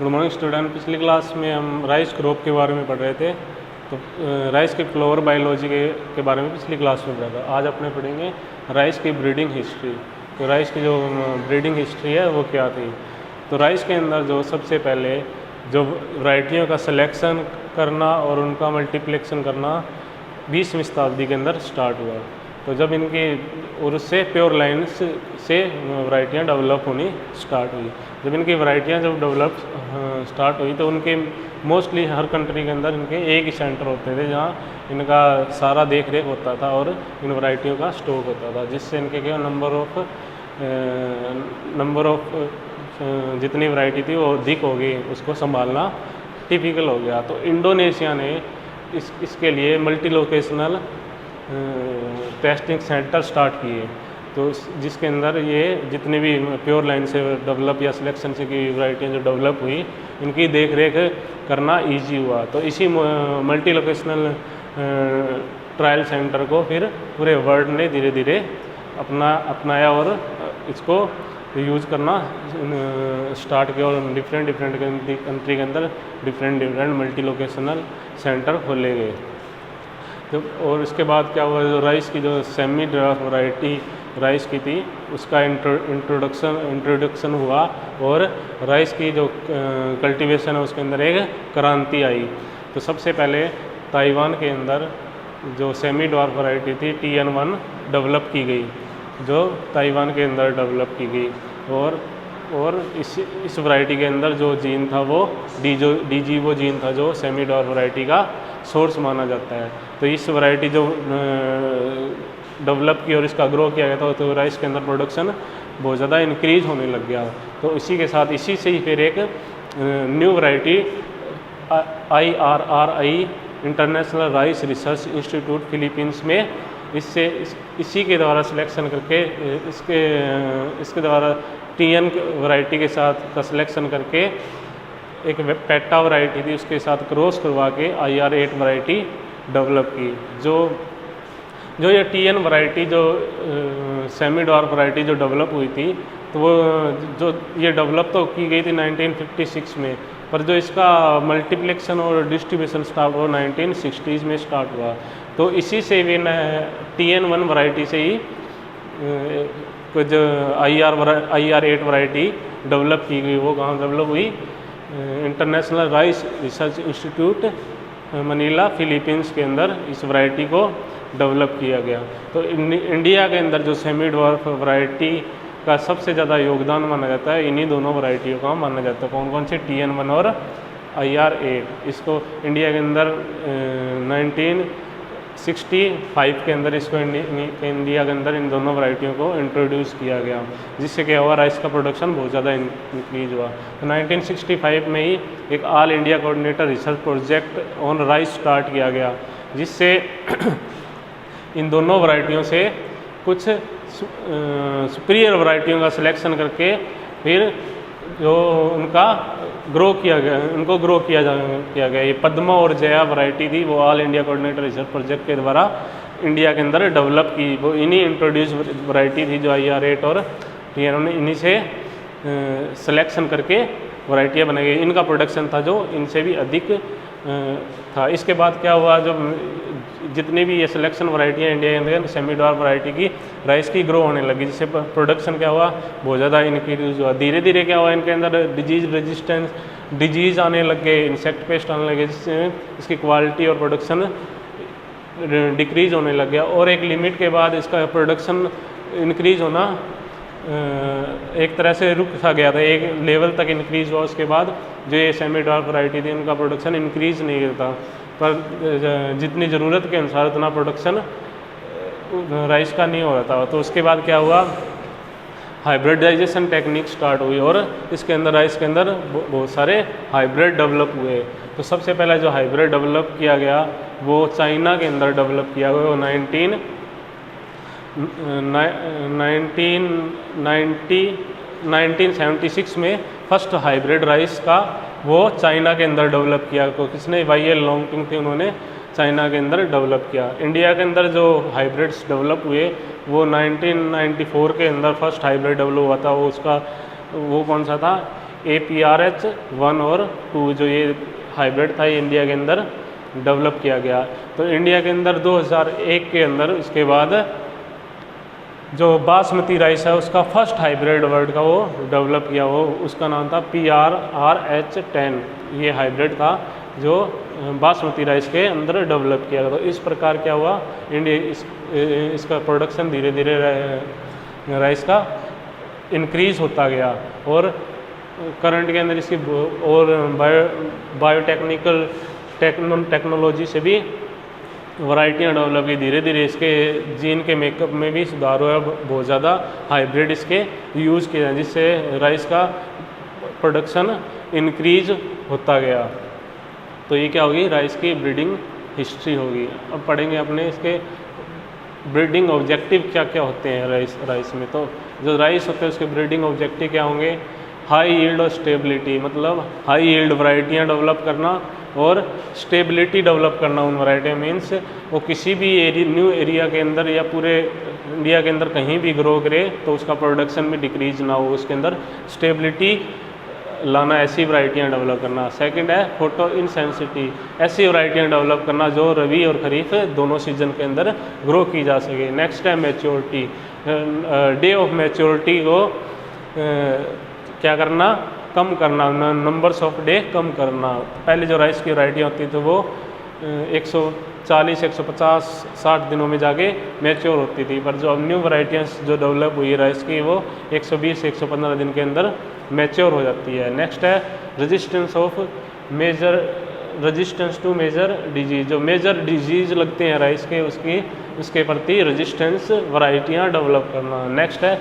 Good morning student. पिछली class में हम राइस क्रॉप के बारे में पढ़ रहे थे, तो राइस के फ्लोवर बायोलॉजी के बारे में पिछली क्लास में पढ़ा था। आज अपने पढ़ेंगे राइस की ब्रीडिंग हिस्ट्री। तो राइस की जो ब्रीडिंग हिस्ट्री है वो क्या थी। तो राइस के अंदर जो सबसे पहले जो वैरायटियों का सिलेक्शन करना और उनका मल्टीप्लेक्शन करना 20वीं शताब्दी के अंदर स्टार्ट हुआ। तो जब इनकी और उससे प्योर लाइन से वैरायटियाँ डेवलप होनी स्टार्ट हुई। जब इनकी वैरायटियाँ जब डेवलप स्टार्ट हुई तो उनके मोस्टली हर कंट्री के अंदर इनके एक ही सेंटर होते थे जहाँ इनका सारा देख रेख होता था और इन वैरायटियों का स्टॉक होता था, जिससे इनके क्या नंबर ऑफ जितनी वैरायटी थी वो अधिक हो गई, उसको संभालना टिपिकल हो गया। तो इंडोनेशिया ने इसके लिए multi locational testing centre start किए, तो जिसके अंदर ये जितने भी प्योर लाइन से डेवलप या सिलेक्शन से की वैरायटियाँ जो डेवलप हुई इनकी देख रेख करना इजी हुआ। तो इसी मल्टी लोकेशनल ट्रायल सेंटर को फिर पूरे वर्ल्ड ने धीरे धीरे अपनाया और इसको यूज़ करना स्टार्ट किया और डिफरेंट कंट्री के अंदर डिफरेंट मल्टी लोकेशनल सेंटर खोले गए। तो और इसके बाद क्या हुआ, जो राइस की जो सेमी ड्राफ्ट वैरायटी राइस की थी उसका इंट्रोडक्शन हुआ और राइस की जो कल्टीवेशन है उसके अंदर एक क्रांति आई। तो सबसे पहले ताइवान के अंदर जो सेमी ड्वार्फ वैरायटी थी TN1 डेवलप की गई, जो ताइवान के अंदर डेवलप की गई। और इस वैरायटी के अंदर जो जीन था वो DGO जीन था, जो सेमी ड्वार्फ वैरायटी का सोर्स माना जाता है। तो इस वैरायटी जो डेवलप की और इसका ग्रो किया गया था, तो राइस के अंदर प्रोडक्शन बहुत ज़्यादा इंक्रीज होने लग गया। तो इसी के साथ इसी से ही फिर एक new variety IRRI international rice research institute Philippines में इसी के द्वारा सिलेक्शन करके इसके द्वारा TN वैरायटी के साथ का सिलेक्शन करके एक पेटा वैरायटी थी उसके साथ क्रॉस करवा के IR8 वैरायटी डेवलप की। जो ये TN वैरायटी जो सेमी ड्वार्फ वैरायटी जो डेवलप हुई थी, तो वो जो ये डेवलप तो की गई थी 1956 में, पर जो इसका मल्टीप्लेक्शन और डिस्ट्रीब्यूशन स्टार्ट हुआ 1960s में स्टार्ट हुआ। तो इसी से भी TN1 वैरायटी से ही कुछ IR8 वैरायटी डेवलप की गई। वो कहाँ डेवलप हुई? International rice research institute Manila Philippines के अंदर इस वैरायटी को डेवलप किया गया। तो इंडिया के अंदर जो सेमी ड्वार्फ वैरायटी का सबसे ज़्यादा योगदान माना जाता है इन्हीं दोनों वैरायटियों का माना जाता है। कौन कौन से? TN1 और IR8। इसको इंडिया के अंदर 1965 के अंदर इसको इंडिया के अंदर इन दोनों वैरायटियों को इंट्रोड्यूस किया गया, जिससे क्या हुआ, राइस का प्रोडक्शन बहुत ज़्यादा इंक्रीज हुआ। तो 1965 में ही एक all India coordinator research project on rice start किया गया, जिससे इन दोनों वैरायटियों से कुछ सुपीरियर वैरायटियों का सिलेक्शन करके फिर जो उनको ग्रो किया गया। ये पद्मा और जया वैरायटी थी, वो all India coordinator research project के द्वारा इंडिया के अंदर डेवलप की। वो इन्हीं इंट्रोड्यूस वैरायटी थी जो IR8 और TN1 इन्हीं से सिलेक्शन करके वैरायटियाँ बनाई गई। इनका प्रोडक्शन था जो इनसे भी अधिक था। इसके बाद क्या हुआ, जब जितनी भी ये सिलेक्शन वैरायटियाँ इंडिया के अंदर सेमी ड्वार्फ वैरायटी की राइस की ग्रो होने लगी, जिससे प्रोडक्शन क्या हुआ, बहुत ज़्यादा इंक्रीज हुआ। धीरे धीरे क्या हुआ, इनके अंदर डिजीज़ आने लग गए, इंसेक्ट पेस्ट आने लगे, जिससे इसकी क्वालिटी और प्रोडक्शन डिक्रीज होने लग गया। और एक लिमिट के बाद इसका प्रोडक्शन इंक्रीज होना एक तरह से रुक सा गया था, एक लेवल तक इंक्रीज हुआ। उसके बाद जो ये सेमी ड्वार्फ वैरायटी थी उनका प्रोडक्शन इंक्रीज नहीं होता, पर जितनी ज़रूरत के अनुसार उतना प्रोडक्शन राइस का नहीं हो रहा था। तो उसके बाद क्या हुआ, हाइब्रिडाइजेशन टेक्निक स्टार्ट हुई और इसके अंदर राइस के अंदर बहुत सारे हाइब्रिड डेवलप हुए। तो सबसे पहला जो हाइब्रिड डेवलप किया गया वो चाइना के अंदर डेवलप किया गया। वो 1976 में फर्स्ट हाइब्रिड राइस का वो चाइना के अंदर डेवलप किया। तो किसने? YL लॉन्गटिंग थे, उन्होंने चाइना के अंदर डेवलप किया। इंडिया के अंदर जो हाइब्रिड्स डेवलप हुए वो 1994 के अंदर फर्स्ट हाइब्रिड डेवलप हुआ था। वो कौन सा था? APRH1 और 2 जो ये हाइब्रिड था, ये इंडिया के अंदर डेवलप किया गया। तो इंडिया के अंदर 2001 के अंदर इसके बाद जो बासमती राइस है उसका फर्स्ट हाइब्रिड वर्ड का वो डेवलप किया, वो उसका नाम था PRRH10। ये हाइब्रिड था जो बासमती राइस के अंदर डेवलप किया गया। तो इस प्रकार क्या हुआ, इसका प्रोडक्शन धीरे धीरे राइस का इंक्रीज़ होता गया और करंट के अंदर इसकी और बायोटेक्निकल टेक्नोलॉजी से भी वैरायटियाँ डेवलप की। धीरे धीरे इसके जीन के मेकअप में भी सुधार हुआ, बहुत ज़्यादा हाइब्रिड इसके यूज़ किए हैं, जिससे राइस का प्रोडक्शन इंक्रीज होता गया। तो ये क्या होगी, राइस की ब्रीडिंग हिस्ट्री होगी। अब पढ़ेंगे अपने इसके ब्रीडिंग ऑब्जेक्टिव क्या क्या होते हैं राइस में। तो जो राइस होते हैं उसके ब्रीडिंग ऑब्जेक्टिव क्या होंगे, हाई यील्ड और स्टेबिलिटी, मतलब हाई यील्ड वैरायटियाँ डेवलप करना और स्टेबिलिटी डेवलप करना उन वैरायटी मीन्स वो किसी भी न्यू एरिया के अंदर या पूरे इंडिया के अंदर कहीं भी ग्रो करे तो उसका प्रोडक्शन भी डिक्रीज ना हो, उसके अंदर स्टेबिलिटी लाना, ऐसी वैरायटियाँ डेवलप करना। सेकंड है फोटो इंसेंसिटी, ऐसी वैरायटियाँ डेवलप करना जो रबी और खरीफ दोनों सीजन के अंदर ग्रो की जा सके। नेक्स्ट है मैच्योरिटी, डे ऑफ मैच्योरिटी को क्या करना, कम करना, नंबर्स ऑफ डे कम करना। पहले जो राइस की वैरायटी होती थी वो 140, 150, 60 दिनों में जाके मैच्योर होती थी, पर जो अब न्यू वैरायटियाँ जो डेवलप हुई है राइस की वो 120 से 115 दिन के अंदर मैच्योर हो जाती है। नेक्स्ट है रेजिस्टेंस टू मेजर डिजीज, जो मेजर डिजीज लगते हैं राइस के उसके प्रति रेजिस्टेंस वैरायटियाँ डेवलप करना। नेक्स्ट है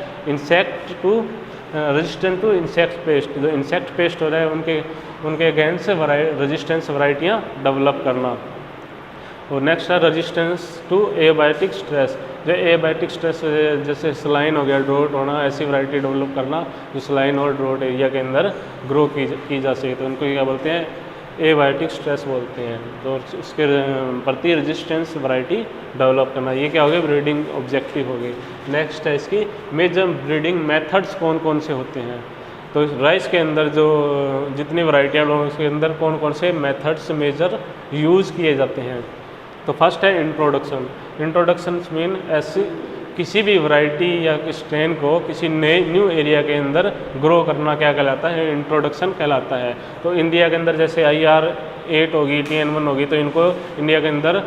रेजिस्टेंट टू इंसेक्ट पेस्ट, जो इंसेक्ट पेस्ट हो रहे हैं उनके अगेंस्ट रेजिस्टेंस वैरायटियाँ डेवलप करना। और नेक्स्ट है रेजिस्टेंस टू एबायोटिक स्ट्रेस, जो एबायोटिक स्ट्रेस जैसे सलाइन हो गया, ड्रोट होना, ऐसी वैरायटी डेवलप करना जो सलाइन और ड्रोट एरिया के अंदर ग्रो की जा सके। तो उनको क्या बोलते हैं, एबायोटिक स्ट्रेस बोलते हैं। तो उसके प्रति रेजिस्टेंस वैरायटी डेवलप करना, ये क्या हो गया, ब्रीडिंग ऑब्जेक्टिव हो गई। नेक्स्ट है इसकी मेजर ब्रीडिंग मेथड्स कौन कौन से होते हैं। तो राइस के अंदर जो जितनी वैरायटियाँ लोग उसके अंदर कौन कौन से मेथड्स मेजर यूज़ किए जाते हैं। तो फर्स्ट है इंट्रोडक्शन मीन ऐसी किसी भी वैरायटी या स्ट्रेन को किसी नए न्यू एरिया के अंदर ग्रो करना क्या कहलाता है, इंट्रोडक्शन कहलाता है। तो इंडिया के अंदर जैसे IR8 होगी, TN1 होगी, तो इनको इंडिया के अंदर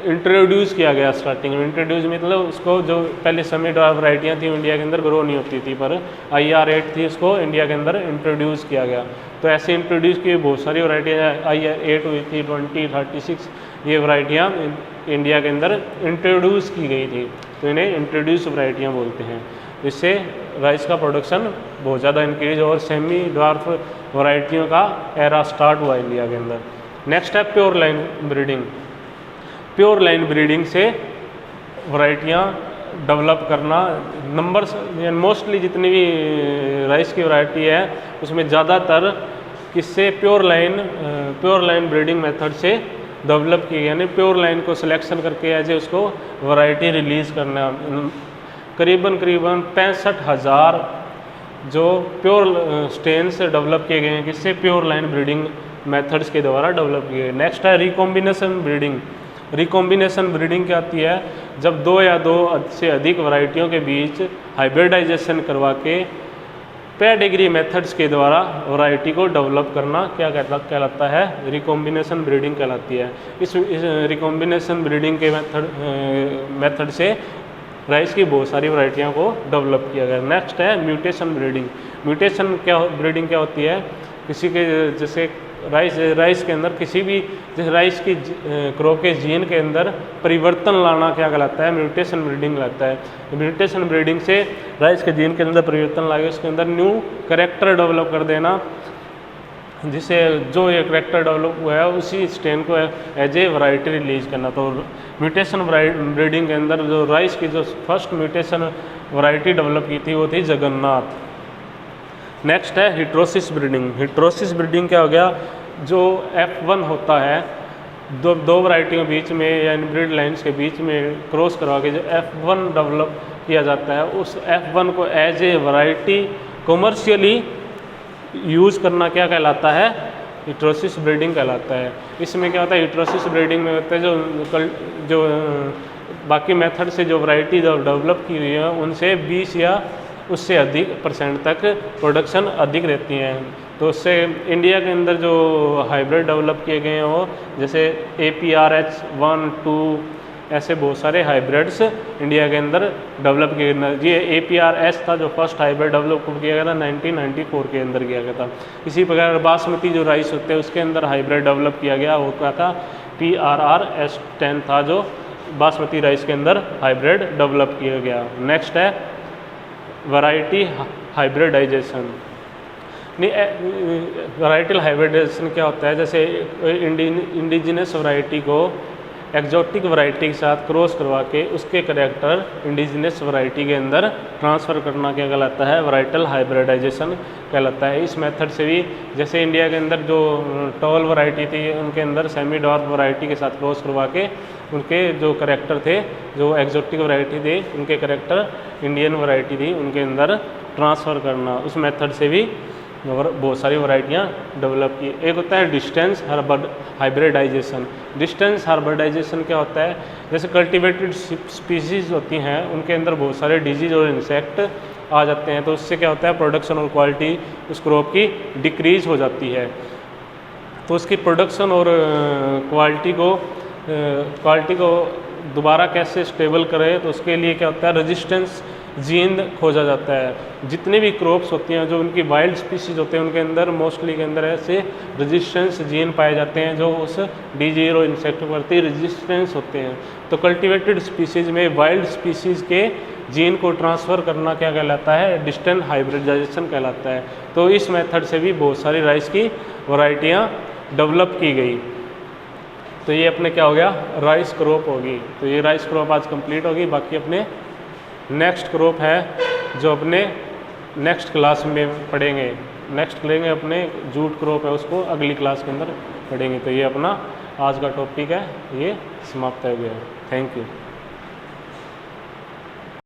इंट्रोड्यूस किया गया स्टार्टिंग में। इंट्रोड्यूस मतलब उसको जो पहले सेमीड्राई वैरायटियाँ थी इंडिया के अंदर ग्रो नहीं होती थी, पर IR8 थी, उसको इंडिया के अंदर इंट्रोड्यूस किया गया। तो ऐसे इंट्रोड्यूस की बहुत सारी वैरायटियाँ, IR8 हुई थी, 20, 36 ये वैरायटियाँ इंडिया के अंदर इंट्रोड्यूस की गई थी, तो इन्हें इंट्रोड्यूस वैरायटियाँ बोलते हैं। इससे राइस का प्रोडक्शन बहुत ज़्यादा इंक्रीज और सेमी ड्वार्फ वैरायटियों का एरा स्टार्ट हुआ इंडिया के अंदर। नेक्स्ट है pure line breeding. Pure line breeding से वैरायटियाँ डेवलप करना, नंबर्स मोस्टली जितनी भी राइस की वैरायटी है उसमें ज़्यादातर किससे प्योर लाइन ब्रीडिंग मेथड से डेवलप की गई, यानी प्योर लाइन को सिलेक्शन करके ऐसे उसको वैरायटी रिलीज़ करना। करीबन 65,000 जो प्योर स्ट्रेन्स डेवलप किए गए हैं, किससे, प्योर लाइन ब्रीडिंग मेथड्स के द्वारा डेवलप किए गए। नेक्स्ट है रिकॉम्बिनेशन ब्रीडिंग। रिकॉम्बिनेशन ब्रीडिंग क्या आती है, जब 2 या 2 से अधिक वैरायटियों के बीच हाइब्रिडाइजेशन करवा के पेडिग्री मेथड्स के द्वारा वैरायटी को डेवलप करना क्या कहलाता है, रिकॉम्बिनेशन ब्रीडिंग कहलाती है। इस रिकॉम्बिनेशन ब्रीडिंग के मेथड से राइस की बहुत सारी वैरायटियों को डेवलप किया गया। नेक्स्ट है म्यूटेशन ब्रीडिंग। म्यूटेशन ब्रीडिंग क्या होती है, किसी के जैसे राइस के अंदर किसी भी जैसे राइस की क्रॉप के जीन के अंदर परिवर्तन लाना क्या कहलाता है, म्यूटेशन ब्रीडिंग कहलाता है। म्यूटेशन ब्रीडिंग से राइस के जीन के अंदर परिवर्तन लाके उसके अंदर न्यू कैरेक्टर डेवलप कर देना, जिससे जो ये कैरेक्टर डेवलप हुआ है उसी स्ट्रेन को एज ए वैरायटी रिलीज करना। तो म्यूटेशन ब्रीडिंग के अंदर जो राइस की जो फर्स्ट म्यूटेशन वैरायटी डेवलप की थी वो थी जगन्नाथ। नेक्स्ट है हिट्रोसिस ब्रीडिंग। हिट्रोसिस ब्रीडिंग क्या हो गया, जो F1 होता है दो वैरायटियों के बीच में या इनब्रीड लाइन्स के बीच में क्रॉस करवा के जो F1 डेवलप किया जाता है, उस F1 को as a variety commercially use करना क्या कहलाता है, हीटेरोसिस ब्रीडिंग कहलाता है। इसमें क्या होता है, हीटेरोसिस ब्रीडिंग में होता है जो बाकी मेथड से जो वैरायटी डेवलप की हुई है उनसे 20 या उससे अधिक % तक प्रोडक्शन अधिक रहती हैं। तो उससे इंडिया के अंदर जो हाइब्रिड डेवलप किए गए हैं वो जैसे APRH 1, 2 ऐसे बहुत सारे हाइब्रिड्स इंडिया के अंदर डेवलप किए गए। ये APRS था जो फर्स्ट हाइब्रिड डेवलप किया गया था 1994 के अंदर किया गया था। इसी प्रकार बासमती जो राइस होते हैं उसके अंदर हाइब्रिड डेवलप किया गया, वो क्या था, PRRS10 था जो बासमती राइस के अंदर हाइब्रिड डेवलप किया गया। नेक्स्ट है वैरायटी हाइब्रिडाइजेशन। वैराइटल हाइब्रिडाइजेशन क्या होता है, जैसे इंडिजिनस वैरायटी को एक्जोटिक वैरायटी के साथ क्रॉस करवा के उसके करैक्टर इंडिजिनस वैरायटी के अंदर ट्रांसफ़र करना क्या कहलाता है, वैराइटल हाइब्रिडाइजेशन कहलाता है। इस मेथड से भी जैसे इंडिया के अंदर जो टॉल वैरायटी थी उनके अंदर सेमी डॉर्फ वैरायटी के साथ क्रॉस करवा के उनके जो करैक्टर थे, जो एक्जोटिक वैरायटी थे उनके करैक्टर इंडियन वैरायटी थी उनके अंदर ट्रांसफ़र करना, उस मेथड से भी बहुत सारी वैरायटियाँ डेवलप की। एक होता है डिस्टेंस हाइब्रिडाइजेशन। डिस्टेंस हाइब्रिडाइजेशन क्या होता है, जैसे कल्टीवेटेड स्पीसीज़ होती हैं उनके अंदर बहुत सारे डिजीज और इंसेक्ट आ जाते हैं, तो उससे क्या होता है, प्रोडक्शन और क्वालिटी उस क्रॉप की डिक्रीज़ हो जाती है। तो उसकी प्रोडक्शन और क्वालिटी को दोबारा कैसे स्टेबल करें, तो उसके लिए क्या होता है, रेजिस्टेंस जीन खोजा जाता है। जितने भी क्रॉप्स होती हैं जो उनकी वाइल्ड स्पीसीज होते हैं उनके अंदर मोस्टली के अंदर ऐसे रेजिस्टेंस जीन पाए जाते हैं जो उस डिजीज और इंसेक्ट के प्रति रेजिस्टेंस होते हैं। तो कल्टीवेटेड स्पीसीज में वाइल्ड स्पीसीज के जीन को ट्रांसफ़र करना क्या कहलाता है, डिस्टेंस हाइब्रिडाइजेशन कहलाता है। तो इस मेथड से भी बहुत सारी राइस की वैरायटियाँ डेवलप की गई। तो ये अपने क्या हो गया, राइस क्रॉप होगी। तो ये राइस क्रॉप आज कंप्लीट होगी। बाकी अपने नेक्स्ट क्रॉप है जो अपने नेक्स्ट क्लास में पढ़ेंगे, नेक्स्ट लेंगे अपने जूट क्रॉप है उसको अगली क्लास के अंदर पढ़ेंगे। तो ये अपना आज का टॉपिक है, ये समाप्त हो गया। Thank you.